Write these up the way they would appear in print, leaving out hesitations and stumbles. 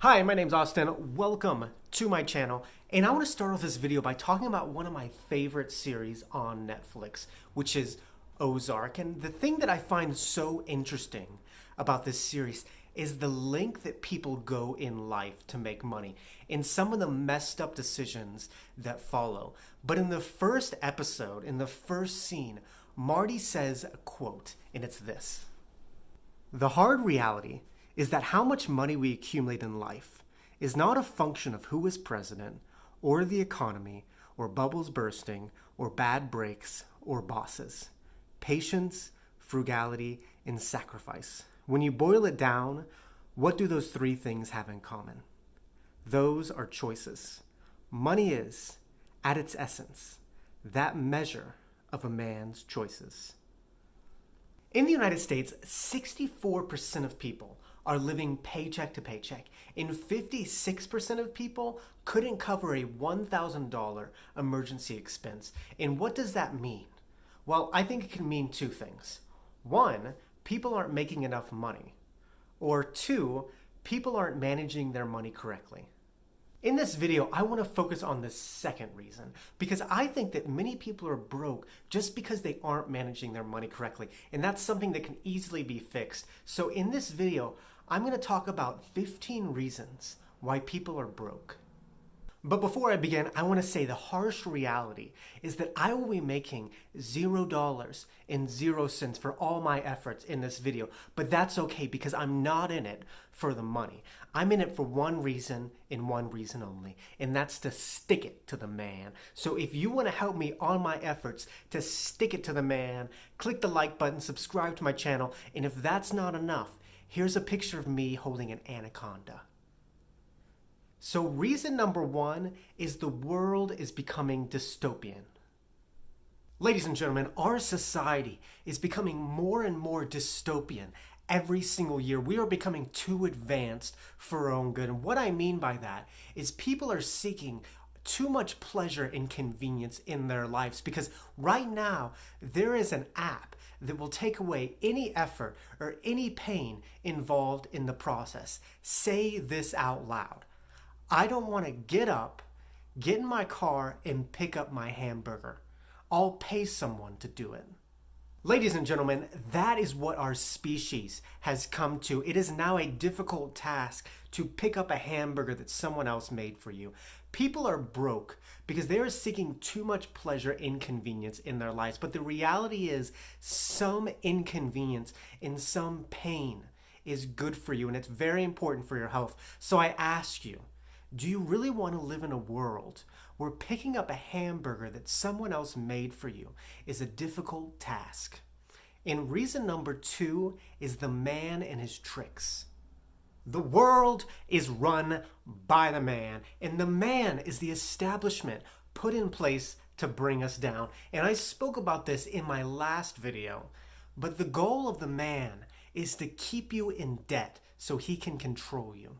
Hi, my name's Austin. Welcome to my channel. And I want to start off this video by talking about one of my favorite series on Netflix, which is Ozark. And the thing that I find so interesting about this series is the length that people go in life to make money and some of the messed up decisions that follow. But in the first episode, in the first scene, Marty says a quote, and it's this: "The hard reality is that how much money we accumulate in life is not a function of who is president, or the economy, or bubbles bursting, or bad breaks, or bosses. Patience, frugality, and sacrifice. When you boil it down, what do those three things have in common? Those are choices. Money is, at its essence, that measure of a man's choices." In the United States, 64% of people are living paycheck to paycheck, and 56% of people couldn't cover a $1,000 emergency expense. And what does that mean? Well, I think it can mean two things. One, people aren't making enough money. Or two, people aren't managing their money correctly. In this video, I want to focus on the second reason, because I think that many people are broke just because they aren't managing their money correctly, and that's something that can easily be fixed. So in this video, I'm going to talk about 15 reasons why people are broke. But before I begin, I want to say the harsh reality is that I will be making $0 and 0 cents for all my efforts in this video. But that's okay, because I'm not in it for the money. I'm in it for one reason and one reason only, and that's to stick it to the man. So if you want to help me on my efforts to stick it to the man, click the like button, subscribe to my channel, and if that's not enough, here's a picture of me holding an anaconda. So reason number one is the world is becoming dystopian. Ladies and gentlemen, our society is becoming more and more dystopian every single year. We are becoming too advanced for our own good. And what I mean by that is people are seeking too much pleasure and convenience in their lives, because right now there is an app that will take away any effort or any pain involved in the process. Say this out loud: I don't want to get up, get in my car, and pick up my hamburger. I'll pay someone to do it. Ladies and gentlemen, that is what our species has come to. It is now a difficult task to pick up a hamburger that someone else made for you. People are broke because they are seeking too much pleasure and convenience in their lives. But the reality is, some inconvenience and some pain is good for you, and it's very important for your health. So I ask you, do you really want to live in a world where picking up a hamburger that someone else made for you is a difficult task? And reason number two is the man and his tricks. The world is run by the man, and the man is the establishment put in place to bring us down. And I spoke about this in my last video, but the goal of the man is to keep you in debt so he can control you.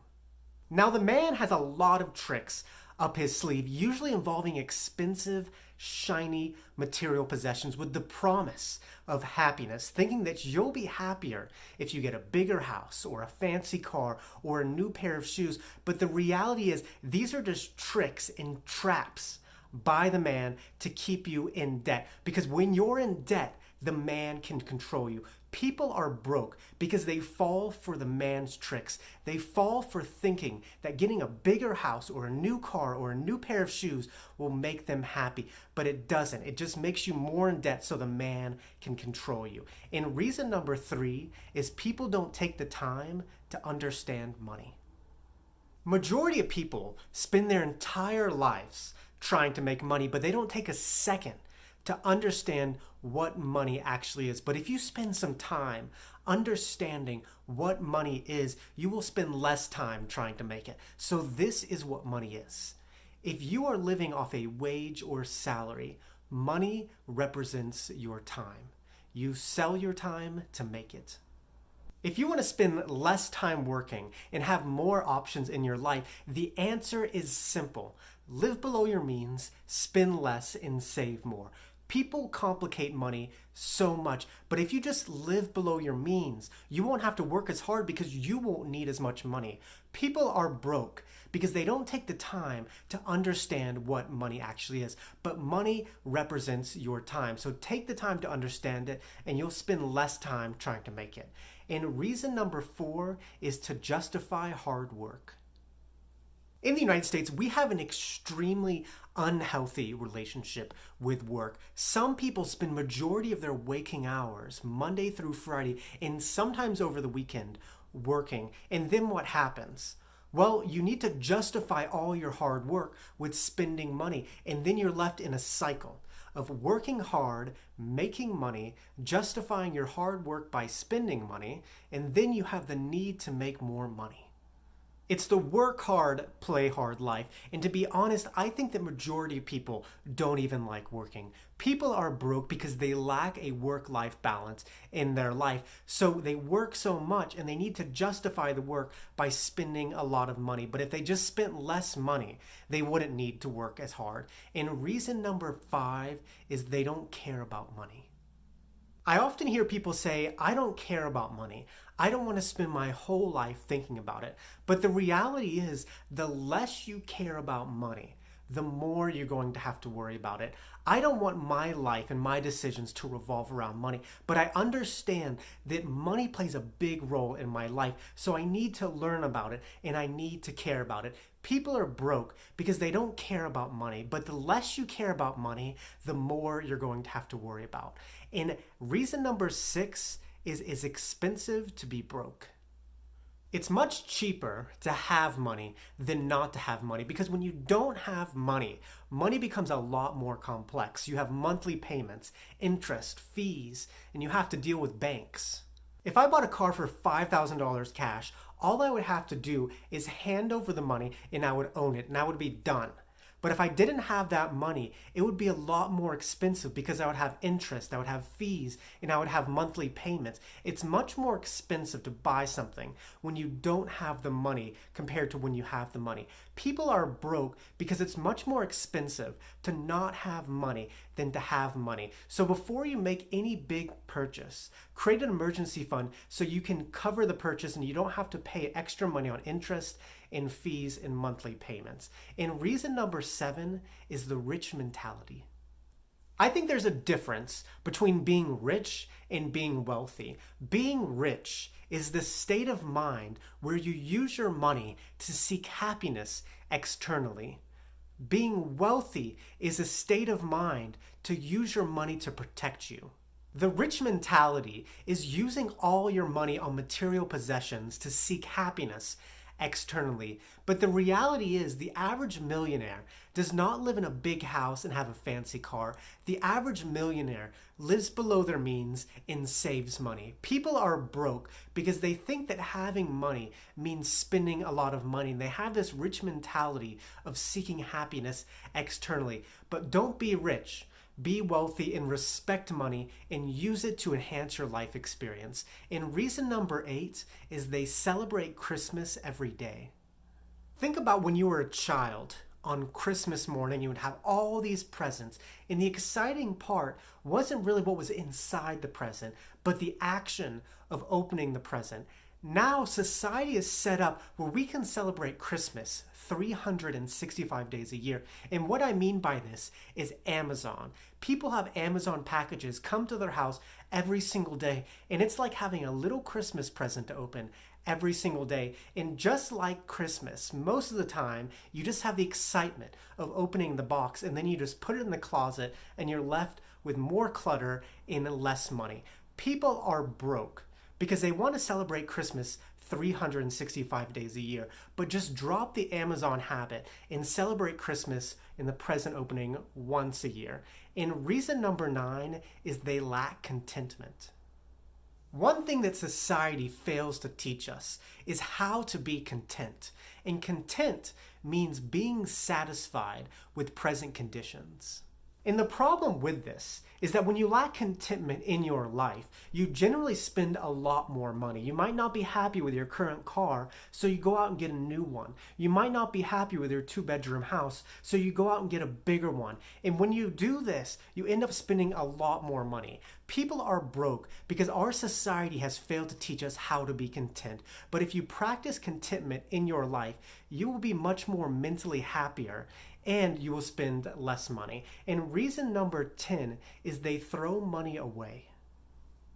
Now, the man has a lot of tricks up his sleeve, usually involving expensive, shiny material possessions with the promise of happiness, thinking that you'll be happier if you get a bigger house or a fancy car or a new pair of shoes. But the reality is, these are just tricks and traps by the man to keep you in debt. Because when you're in debt, the man can control you. People are broke because they fall for the man's tricks. They fall for thinking that getting a bigger house or a new car or a new pair of shoes will make them happy. But it doesn't. It just makes you more in debt so the man can control you. And reason number three is people don't take the time to understand money. Majority of people spend their entire lives trying to make money, but they don't take a second to understand what money actually is. But if you spend some time understanding what money is, you will spend less time trying to make it. So this is what money is. If you are living off a wage or salary, money represents your time. You sell your time to make it. If you want to spend less time working and have more options in your life, the answer is simple. Live below your means, spend less, and save more. People complicate money so much, but if you just live below your means, you won't have to work as hard because you won't need as much money. People are broke because they don't take the time to understand what money actually is. But money represents your time. So take the time to understand it and you'll spend less time trying to make it. And reason number 4 is to justify hard work. In the United States, we have an extremely unhealthy relationship with work. Some people spend majority of their waking hours, Monday through Friday, and sometimes over the weekend, working. And then what happens? Well, you need to justify all your hard work with spending money, and then you're left in a cycle of working hard, making money, justifying your hard work by spending money, and then you have the need to make more money. It's the work hard, play hard life. And to be honest, I think that majority of people don't even like working. People are broke because they lack a work-life balance in their life. So they work so much and they need to justify the work by spending a lot of money. But if they just spent less money, they wouldn't need to work as hard. And reason number 5 is they don't care about money. I often hear people say, I don't care about money. I don't want to spend my whole life thinking about it. But the reality is, the less you care about money, the more you're going to have to worry about it. I don't want my life and my decisions to revolve around money, but I understand that money plays a big role in my life, so I need to learn about it and I need to care about it. People are broke because they don't care about money, but the less you care about money, the more you're going to have to worry about. And reason number 6 is it's expensive to be broke. It's much cheaper to have money than not to have money, because when you don't have money, money becomes a lot more complex. You have monthly payments, interest, fees, and you have to deal with banks. If I bought a car for $5,000 cash, all I would have to do is hand over the money and I would own it and I would be done. But if I didn't have that money, it would be a lot more expensive because I would have interest, I would have fees, and I would have monthly payments. It's much more expensive to buy something when you don't have the money compared to when you have the money. People are broke because it's much more expensive to not have money than to have money. So before you make any big purchase, create an emergency fund so you can cover the purchase and you don't have to pay extra money on interest and fees and monthly payments. And reason number 7 is the rich mentality. I think there's a difference between being rich and being wealthy. Being rich is the state of mind where you use your money to seek happiness externally. Being wealthy is a state of mind to use your money to protect you. The rich mentality is using all your money on material possessions to seek happiness externally. But the reality is, the average millionaire does not live in a big house and have a fancy car. The average millionaire lives below their means and saves money. People are broke because they think that having money means spending a lot of money, and they have this rich mentality of seeking happiness externally. But don't be rich. Be wealthy and respect money and use it to enhance your life experience. And reason number 8 is they celebrate Christmas every day. Think about when you were a child. On Christmas morning, you would have all these presents, and the exciting part wasn't really what was inside the present, but the action of opening the present. Now society is set up where we can celebrate Christmas 365 days a year. And what I mean by this is Amazon. People have Amazon packages come to their house every single day, and it's like having a little Christmas present to open every single day. And just like Christmas, most of the time you just have the excitement of opening the box, and then you just put it in the closet and you're left with more clutter and less money. People are broke because they want to celebrate Christmas 365 days a year, but just drop the Amazon habit and celebrate Christmas in the present opening once a year. And reason number 9 is they lack contentment. One thing that society fails to teach us is how to be content. And content means being satisfied with present conditions. And the problem with this is that when you lack contentment in your life, you generally spend a lot more money. You might not be happy with your current car, so you go out and get a new one. You might not be happy with your 2-bedroom house, so you go out and get a bigger one. And when you do this, you end up spending a lot more money. People are broke because our society has failed to teach us how to be content. But if you practice contentment in your life, you will be much more mentally happier and you will spend less money. And reason number 10 is they throw money away.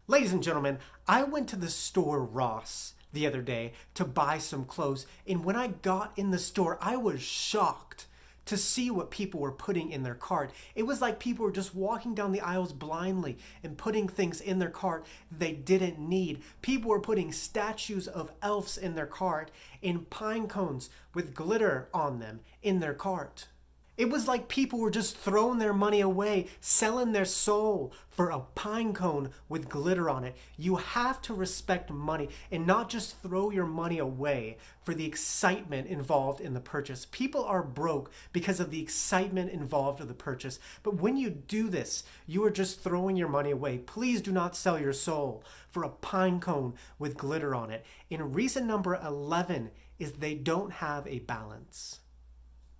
Ladies and gentlemen, I went to the store Ross the other day to buy some clothes, and when I got in the store, I was shocked to see what people were putting in their cart. It was like people were just walking down the aisles blindly and putting things in their cart they didn't need. People were putting statues of elves in their cart and pine cones with glitter on them in their cart. It was like people were just throwing their money away, selling their soul for a pine cone with glitter on it. You have to respect money and not just throw your money away for the excitement involved in the purchase. People are broke because of the excitement involved in the purchase. But when you do this, you are just throwing your money away. Please do not sell your soul for a pine cone with glitter on it. And reason number 11 is they don't have a balance.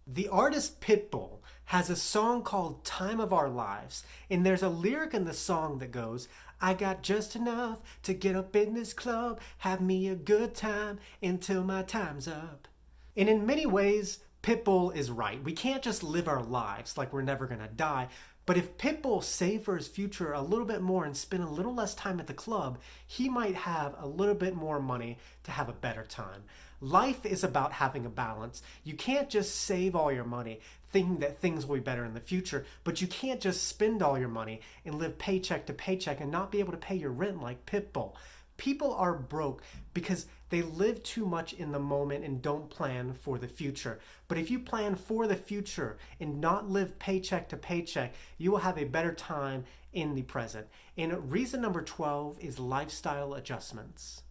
The artist Pitbull has a song called Time of Our Lives, and there's a lyric in the song that goes, I got just enough to get up in this club, have me a good time until my time's up. And in many ways, Pitbull is right. We can't just live our lives like we're never gonna die. But if Pitbull saved for his future a little bit more and spent a little less time at the club, he might have a little bit more money to have a better time. Life is about having a balance. You can't just save all your money thinking that things will be better in the future, but you can't just spend all your money and live paycheck to paycheck and not be able to pay your rent like Pitbull. People are broke because they live too much in the moment and don't plan for the future. But if you plan for the future and not live paycheck to paycheck, you will have a better time in the present. And reason number 12 is lifestyle adjustments.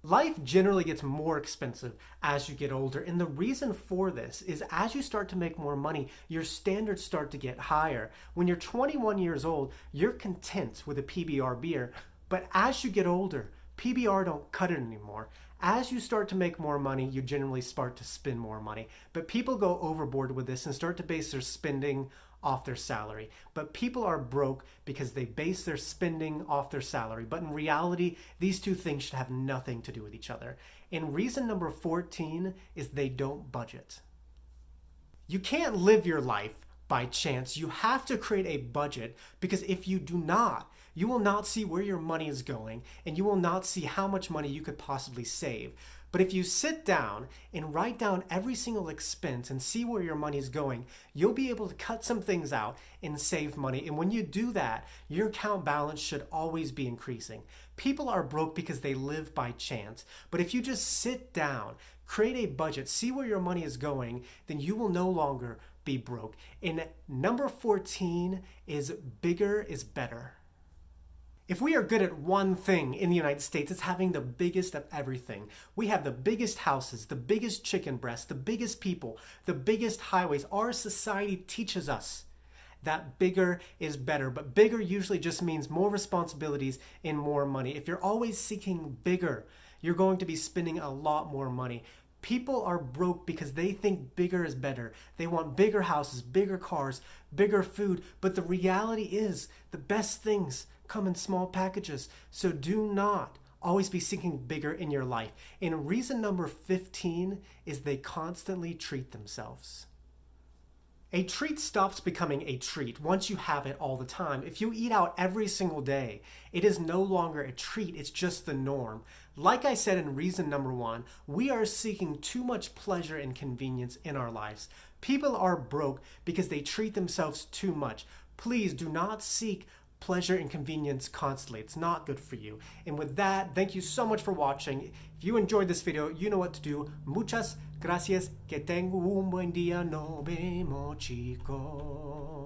Life generally gets more expensive as you get older, and the reason for this is as you start to make more money, your standards start to get higher. When you're 21 years old, you're content with a PBR beer, but as you get older, PBR don't cut it anymore. As you start to make more money, you generally start to spend more money. But people go overboard with this and start to base their spending off their salary. But people are broke because they base their spending off their salary. But in reality, these two things should have nothing to do with each other. And reason number 14 is they don't budget. You can't live your life by chance. You have to create a budget, because if you do not, you will not see where your money is going and you will not see how much money you could possibly save. But if you sit down and write down every single expense and see where your money is going, you'll be able to cut some things out and save money. And when you do that, your account balance should always be increasing. People are broke because they live by chance. But if you just sit down, create a budget, see where your money is going, then you will no longer be broke. And number 14 is bigger is better. If we are good at one thing in the United States, it's having the biggest of everything. We have the biggest houses, the biggest chicken breasts, the biggest people, the biggest highways. Our society teaches us that bigger is better, but bigger usually just means more responsibilities and more money. If you're always seeking bigger, you're going to be spending a lot more money. People are broke because they think bigger is better. They want bigger houses, bigger cars, bigger food, but the reality is the best things come in small packages. So do not always be seeking bigger in your life. And reason number 15 is they constantly treat themselves. A treat stops becoming a treat once you have it all the time. If you eat out every single day, it is no longer a treat, it's just the norm. Like I said in reason number 1, we are seeking too much pleasure and convenience in our lives. People are broke because they treat themselves too much. Please do not seek pleasure and convenience constantly. It's not good for you. And with that, thank you so much for watching. If you enjoyed this video, you know what to do. Muchas gracias. Que tengo un buen día. Nos vemos, chicos.